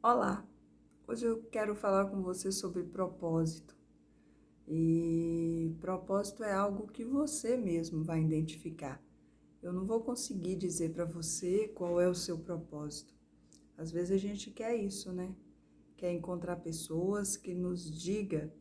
Olá, hoje eu quero falar com você sobre propósito. E propósito é algo que você mesmo vai identificar. Eu não vou conseguir dizer para você qual é o seu propósito. Às vezes a gente quer isso, né? Quer encontrar pessoas que nos diga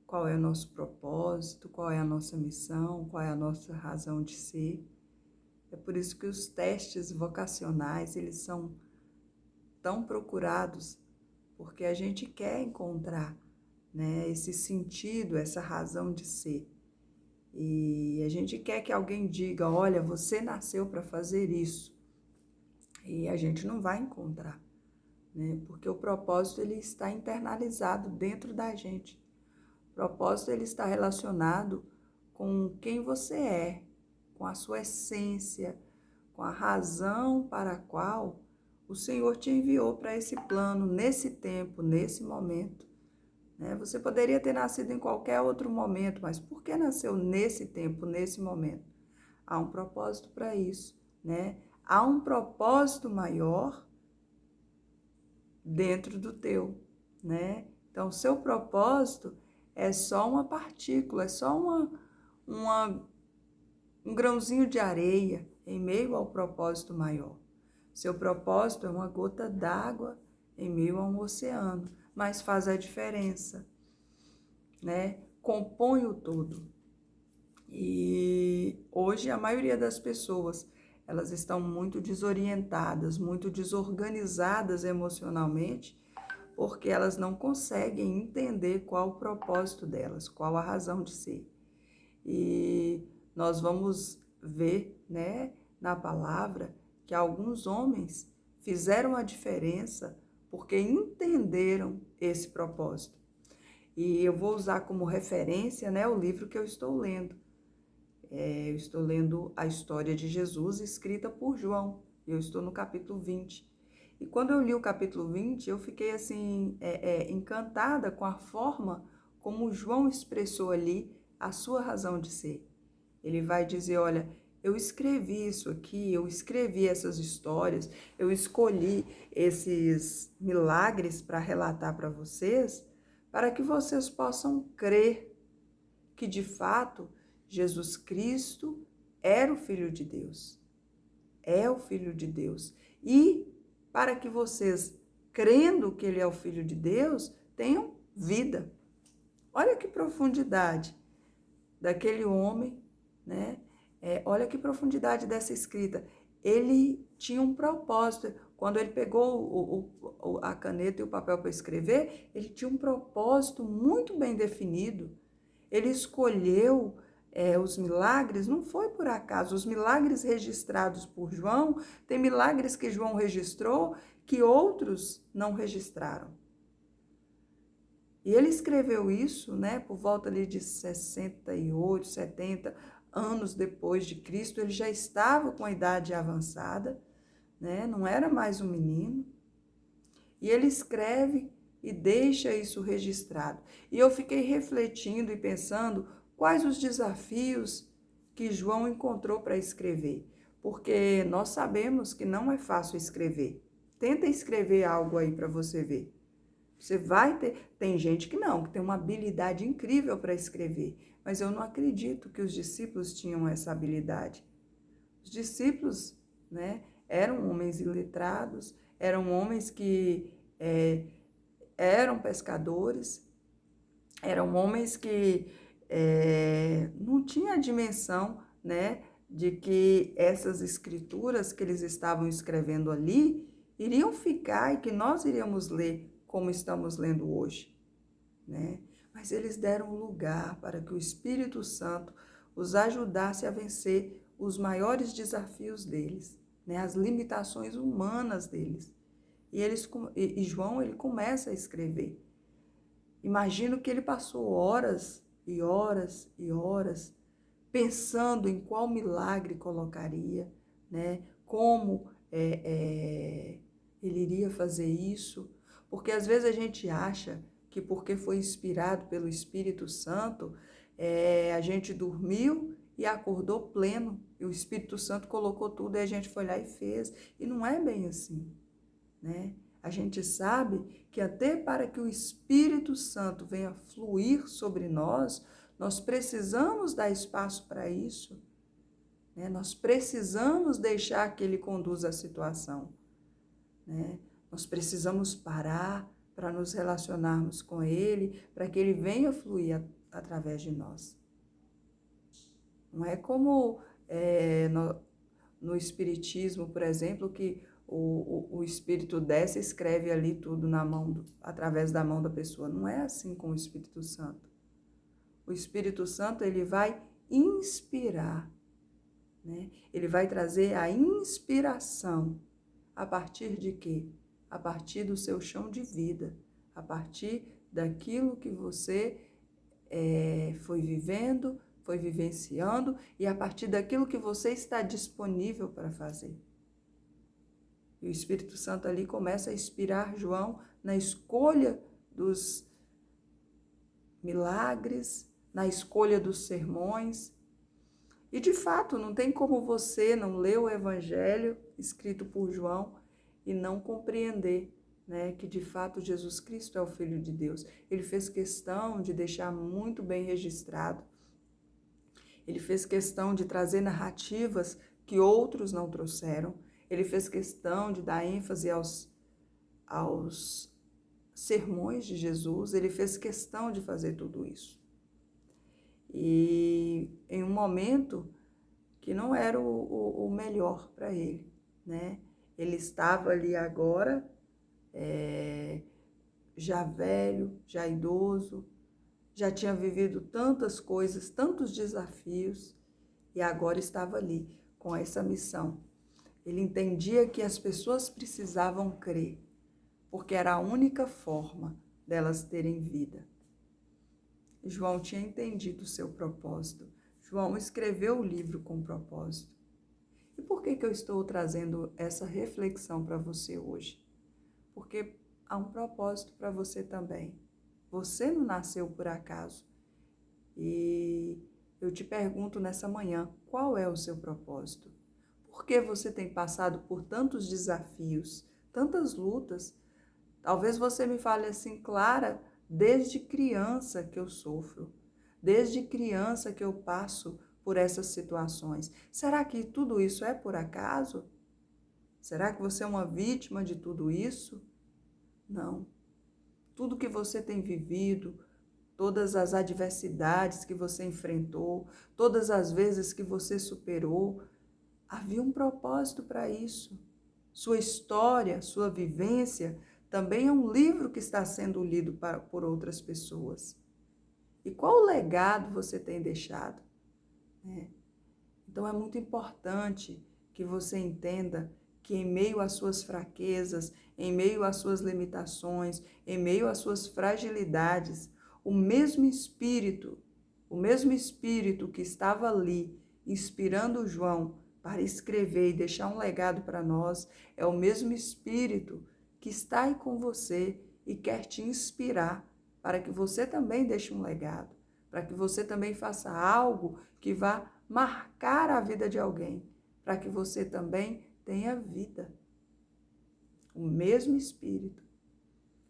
qual é o nosso propósito, qual é a nossa missão, qual é a nossa razão de ser. É por isso que os testes vocacionais, eles são tão procurados, porque a gente quer encontrar, né, esse sentido, essa razão de ser. E a gente quer que alguém diga, olha, você nasceu para fazer isso. E a gente não vai encontrar, né? Porque o propósito ele está internalizado dentro da gente. O propósito ele está relacionado com quem você é, com a sua essência, com a razão para a qual o Senhor te enviou para esse plano, nesse tempo, nesse momento. Né? Você poderia ter nascido em qualquer outro momento, mas por que nasceu nesse tempo, nesse momento? Há um propósito para isso, né? Há um propósito maior dentro do teu, né? Então, o seu propósito é só uma partícula, é só uma, um grãozinho de areia em meio ao propósito maior. Seu propósito é uma gota d'água em meio a um oceano, mas faz a diferença, né? Compõe o todo. E hoje a maioria das pessoas, elas estão muito desorientadas, muito desorganizadas emocionalmente, porque elas não conseguem entender qual o propósito delas, qual a razão de ser. E nós vamos ver, né, na palavra que alguns homens fizeram a diferença porque entenderam esse propósito. E eu vou usar como referência, né, o livro que eu estou lendo. Eu estou lendo a história de Jesus escrita por João. Eu estou no capítulo 20. E quando eu li o capítulo 20, eu fiquei assim, encantada com a forma como João expressou ali a sua razão de ser. Ele vai dizer, olha, eu escrevi isso aqui, eu escrevi essas histórias, eu escolhi esses milagres para relatar para vocês, para que vocês possam crer que de fato Jesus Cristo era o Filho de Deus, é o Filho de Deus. E para que vocês, crendo que Ele é o Filho de Deus, tenham vida. Olha que profundidade daquele homem, né? Olha que profundidade dessa escrita. Ele tinha um propósito. Quando ele pegou a caneta e o papel para escrever, ele tinha um propósito muito bem definido. Ele escolheu os milagres, não foi por acaso. Os milagres registrados por João, tem milagres que João registrou que outros não registraram. E ele escreveu isso, né, por volta ali de 68, 70 anos depois de Cristo. Ele já estava com a idade avançada, né, não era mais um menino. E ele escreve e deixa isso registrado. E eu fiquei refletindo e pensando quais os desafios que João encontrou para escrever. Porque nós sabemos que não é fácil escrever. Tenta escrever algo aí para você ver. Você vai ter. Tem gente que não, que tem uma habilidade incrível para escrever. Mas eu não acredito que os discípulos tinham essa habilidade. Os discípulos, né, eram homens iletrados, eram homens que eram pescadores, eram homens que não tinham a dimensão, né, de que essas escrituras que eles estavam escrevendo ali iriam ficar e que nós iríamos ler como estamos lendo hoje, né? Mas eles deram lugar para que o Espírito Santo os ajudasse a vencer os maiores desafios deles, né? As limitações humanas deles. E João ele começa a escrever. Imagino que ele passou horas e horas e horas pensando em qual milagre colocaria, né? Como ele iria fazer isso, porque às vezes a gente acha que porque foi inspirado pelo Espírito Santo, a gente dormiu e acordou pleno, e o Espírito Santo colocou tudo e a gente foi lá e fez, e não é bem assim, né? A gente sabe que até para que o Espírito Santo venha fluir sobre nós, nós precisamos dar espaço para isso, né? Nós precisamos deixar que ele conduza a situação, né? Nós precisamos parar para nos relacionarmos com ele, para que ele venha fluir através de nós. Não é como no Espiritismo, por exemplo, que o Espírito desce e escreve ali tudo na mão, através da mão da pessoa. Não é assim com o Espírito Santo. O Espírito Santo, ele vai inspirar, né? Ele vai trazer a inspiração. A partir de quê? A partir do seu chão de vida, a partir daquilo que você foi vivendo, foi vivenciando e a partir daquilo que você está disponível para fazer. E o Espírito Santo ali começa a inspirar João na escolha dos milagres, na escolha dos sermões. E de fato, não tem como você não ler o Evangelho escrito por João e não compreender, né, que de fato Jesus Cristo é o Filho de Deus. Ele fez questão de deixar muito bem registrado. Ele fez questão de trazer narrativas que outros não trouxeram. Ele fez questão de dar ênfase aos sermões de Jesus. Ele fez questão de fazer tudo isso. E em um momento que não era o melhor para ele, né? Ele estava ali agora, já velho, já idoso, já tinha vivido tantas coisas, tantos desafios, e agora estava ali com essa missão. Ele entendia que as pessoas precisavam crer, porque era a única forma delas terem vida. João tinha entendido o seu propósito. João escreveu o livro com propósito. E por que eu estou trazendo essa reflexão para você hoje? Porque há um propósito para você também. Você não nasceu por acaso. E eu te pergunto nessa manhã, qual é o seu propósito? Por que você tem passado por tantos desafios, tantas lutas? Talvez você me fale assim, Clara, desde criança que eu sofro, desde criança que eu passo por essas situações. Será que tudo isso é por acaso? Será que você é uma vítima de tudo isso? Não. Tudo que você tem vivido, todas as adversidades que você enfrentou, todas as vezes que você superou, havia um propósito para isso. Sua história, sua vivência, também é um livro que está sendo lido por outras pessoas. E qual legado você tem deixado? Então é muito importante que você entenda que em meio às suas fraquezas, em meio às suas limitações, em meio às suas fragilidades, o mesmo Espírito que estava ali inspirando João para escrever e deixar um legado para nós, é o mesmo Espírito que está aí com você e quer te inspirar para que você também deixe um legado, para que você também faça algo que vá marcar a vida de alguém, para que você também tenha vida. O mesmo Espírito.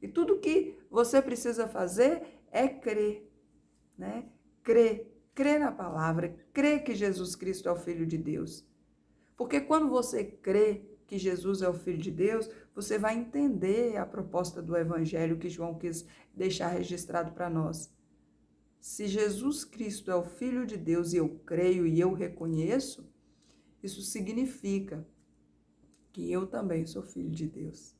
E tudo que você precisa fazer é crer, né? Crer na palavra, crer que Jesus Cristo é o Filho de Deus. Porque quando você crê que Jesus é o Filho de Deus, você vai entender a proposta do Evangelho que João quis deixar registrado para nós. Se Jesus Cristo é o Filho de Deus e eu creio e eu reconheço, isso significa que eu também sou filho de Deus.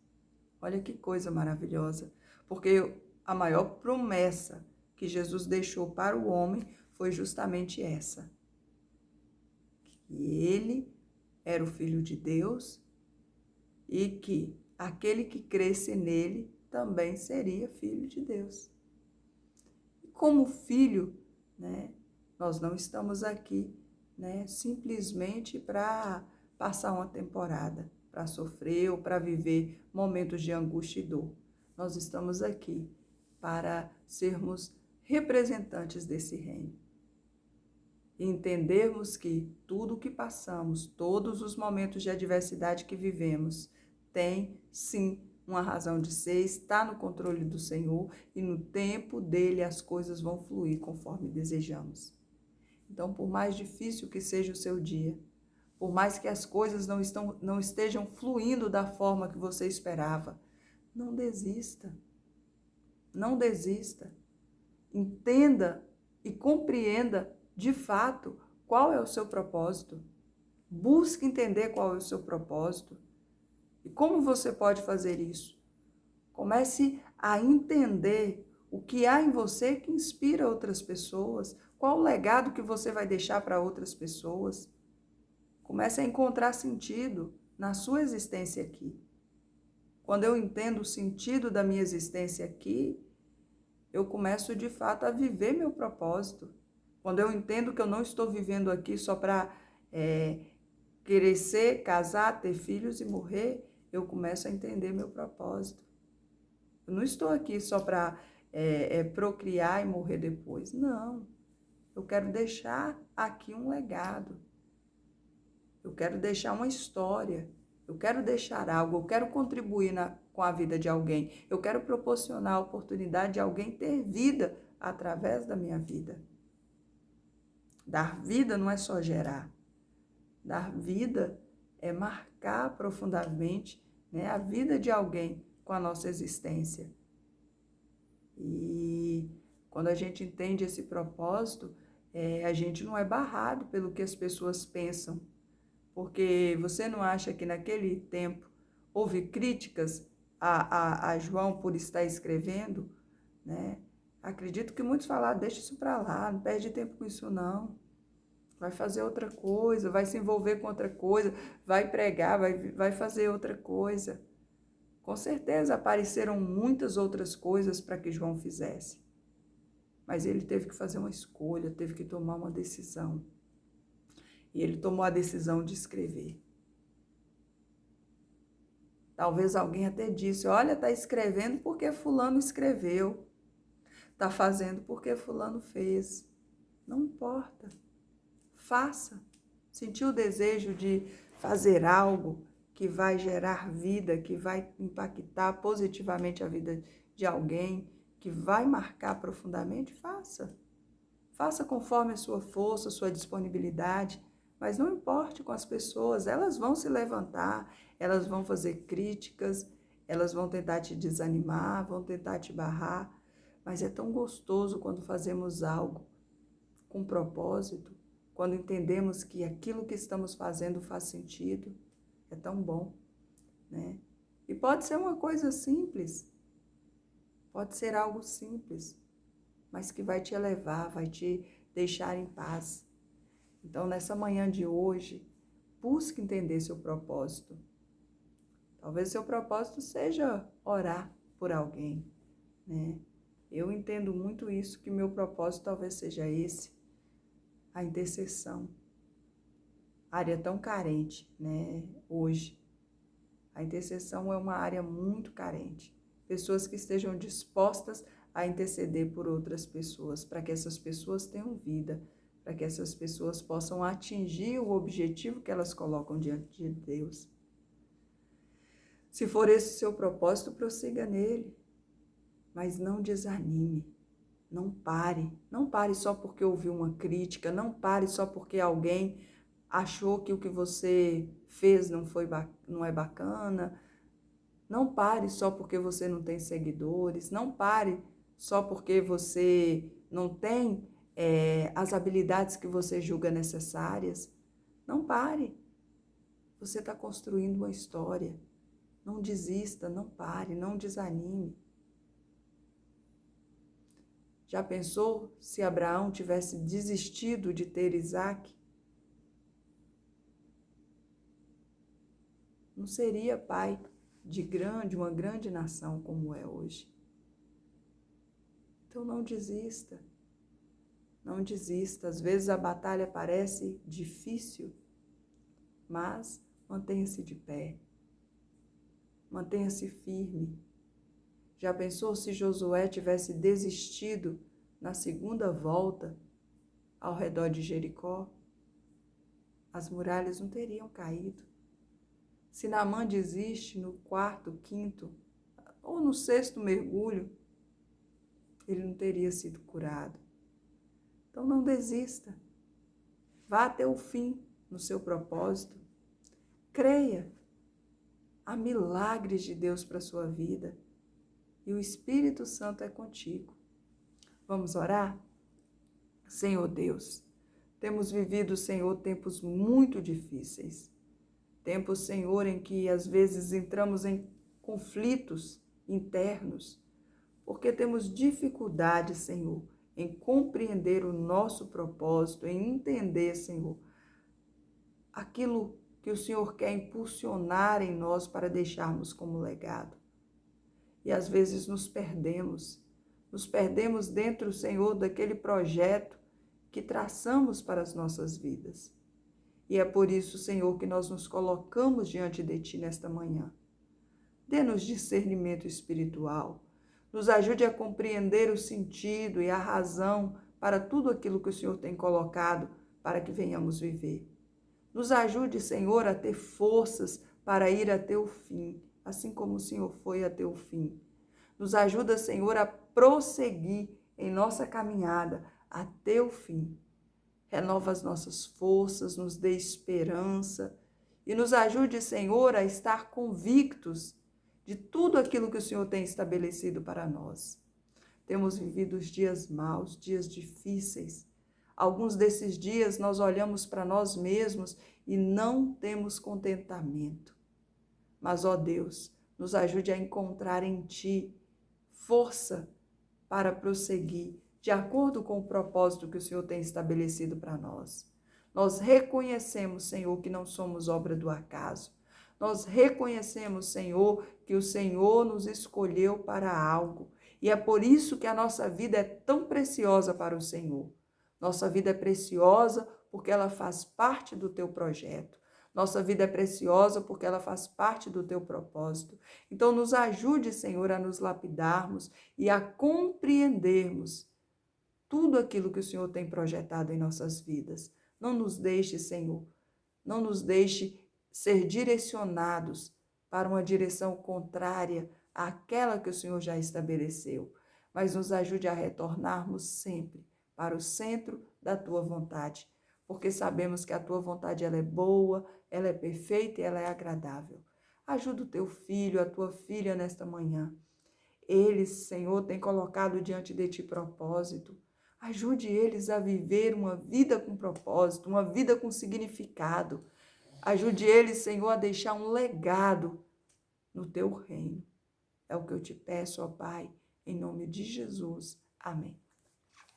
Olha que coisa maravilhosa, porque a maior promessa que Jesus deixou para o homem foi justamente essa. Que ele era o Filho de Deus e que aquele que cresce nele também seria filho de Deus. E como filho, né, nós não estamos aqui, né, simplesmente para passar uma temporada, para sofrer ou para viver momentos de angústia e dor. Nós estamos aqui para sermos representantes desse reino. E entendermos que tudo o que passamos, todos os momentos de adversidade que vivemos, tem sim uma razão de ser, está no controle do Senhor e no tempo dele as coisas vão fluir conforme desejamos. Então, por mais difícil que seja o seu dia, por mais que as coisas não estejam fluindo da forma que você esperava, não desista. Não desista. Entenda e compreenda de fato qual é o seu propósito. Busque entender qual é o seu propósito. E como você pode fazer isso? Comece a entender o que há em você que inspira outras pessoas, qual o legado que você vai deixar para outras pessoas. Comece a encontrar sentido na sua existência aqui. Quando eu entendo o sentido da minha existência aqui, eu começo de fato a viver meu propósito. Quando eu entendo que eu não estou vivendo aqui só para crescer, casar, ter filhos e morrer, eu começo a entender meu propósito. Eu não estou aqui só para procriar e morrer depois. Não. Eu quero deixar aqui um legado. Eu quero deixar uma história. Eu quero deixar algo. Eu quero contribuir com a vida de alguém. Eu quero proporcionar a oportunidade de alguém ter vida através da minha vida. Dar vida não é só gerar. Dar vida é marcar profundamente, né, a vida de alguém com a nossa existência. E quando a gente entende esse propósito, a gente não é barrado pelo que as pessoas pensam. Porque você não acha que naquele tempo houve críticas a João por estar escrevendo, né? Acredito que muitos falaram, deixa isso para lá, não perde tempo com isso não. Vai fazer outra coisa, vai se envolver com outra coisa, vai pregar, vai fazer outra coisa. Com certeza apareceram muitas outras coisas para que João fizesse. Mas ele teve que fazer uma escolha, teve que tomar uma decisão. E ele tomou a decisão de escrever. Talvez alguém até disse, olha, está escrevendo porque fulano escreveu. Está fazendo porque fulano fez. Não importa. Faça. Sentiu o desejo de fazer algo que vai gerar vida, que vai impactar positivamente a vida de alguém, que vai marcar profundamente? Faça. Faça conforme a sua força, a sua disponibilidade. Mas não importe com as pessoas, elas vão se levantar, elas vão fazer críticas, elas vão tentar te desanimar, vão tentar te barrar, mas é tão gostoso quando fazemos algo com propósito, quando entendemos que aquilo que estamos fazendo faz sentido, é tão bom, né? E pode ser uma coisa simples, pode ser algo simples, mas que vai te elevar, vai te deixar em paz. Então, nessa manhã de hoje, busque entender seu propósito. Talvez seu propósito seja orar por alguém, né? Eu entendo muito isso, que meu propósito talvez seja esse, a intercessão. Área tão carente, né, hoje. A intercessão é uma área muito carente. Pessoas que estejam dispostas a interceder por outras pessoas, para que essas pessoas tenham vida, para que essas pessoas possam atingir o objetivo que elas colocam diante de Deus. Se for esse o seu propósito, prossiga nele, mas não desanime, não pare só porque ouviu uma crítica, não pare só porque alguém achou que o que você fez não é bacana, não pare só porque você não tem seguidores, não pare só porque você não tem as habilidades que você julga necessárias. Não pare. Você está construindo uma história. Não desista, não pare, não desanime. Já pensou se Abraão tivesse desistido de ter Isaque? Não seria pai de uma grande nação como é hoje. Então não desista. Não desista. Às vezes a batalha parece difícil, mas mantenha-se de pé. Mantenha-se firme. Já pensou se Josué tivesse desistido na segunda volta ao redor de Jericó? As muralhas não teriam caído. Se Naamã desiste no quarto, quinto no sexto mergulho, ele não teria sido curado. Então não desista. Vá até o fim no seu propósito. Creia. Há milagres de Deus para a sua vida. E o Espírito Santo é contigo. Vamos orar? Senhor Deus, temos vivido, Senhor, tempos muito difíceis. Tempos, Senhor, em que às vezes entramos em conflitos internos, porque temos dificuldade, Senhor, em compreender o nosso propósito, em entender, Senhor, aquilo que o Senhor quer impulsionar em nós para deixarmos como legado. E às vezes nos perdemos dentro, Senhor, daquele projeto que traçamos para as nossas vidas. E é por isso, Senhor, que nós nos colocamos diante de Ti nesta manhã. Dê-nos discernimento espiritual. Nos ajude a compreender o sentido e a razão para tudo aquilo que o Senhor tem colocado para que venhamos viver. Nos ajude, Senhor, a ter forças para ir até o fim, assim como o Senhor foi até o fim. Nos ajuda, Senhor, a prosseguir em nossa caminhada até o fim. Renova as nossas forças, nos dê esperança e nos ajude, Senhor, a estar convictos de tudo aquilo que o Senhor tem estabelecido para nós. Temos vivido os dias maus, dias difíceis. Alguns desses dias nós olhamos para nós mesmos e não temos contentamento. Mas, ó Deus, nos ajude a encontrar em Ti força para prosseguir de acordo com o propósito que o Senhor tem estabelecido para nós. Nós reconhecemos, Senhor, que não somos obra do acaso. Nós reconhecemos, Senhor, que o Senhor nos escolheu para algo. E é por isso que a nossa vida é tão preciosa para o Senhor. Nossa vida é preciosa porque ela faz parte do Teu projeto. Nossa vida é preciosa porque ela faz parte do Teu propósito. Então, nos ajude, Senhor, a nos lapidarmos e a compreendermos tudo aquilo que o Senhor tem projetado em nossas vidas. Não nos deixe, Senhor, não nos deixe ser direcionados para uma direção contrária àquela que o Senhor já estabeleceu, mas nos ajude a retornarmos sempre para o centro da Tua vontade, porque sabemos que a Tua vontade ela é boa, ela é perfeita e ela é agradável. Ajuda o Teu filho, a Tua filha nesta manhã. Eles, Senhor, têm colocado diante de Ti propósito. Ajude eles a viver uma vida com propósito, uma vida com significado. Ajude eles, Senhor, a deixar um legado no Teu reino. É o que eu te peço, ó Pai, em nome de Jesus. Amém.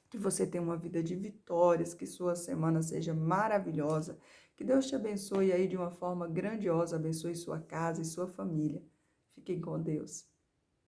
Que você tenha uma vida de vitórias, que sua semana seja maravilhosa. Que Deus te abençoe aí de uma forma grandiosa, abençoe sua casa e sua família. Fiquem com Deus.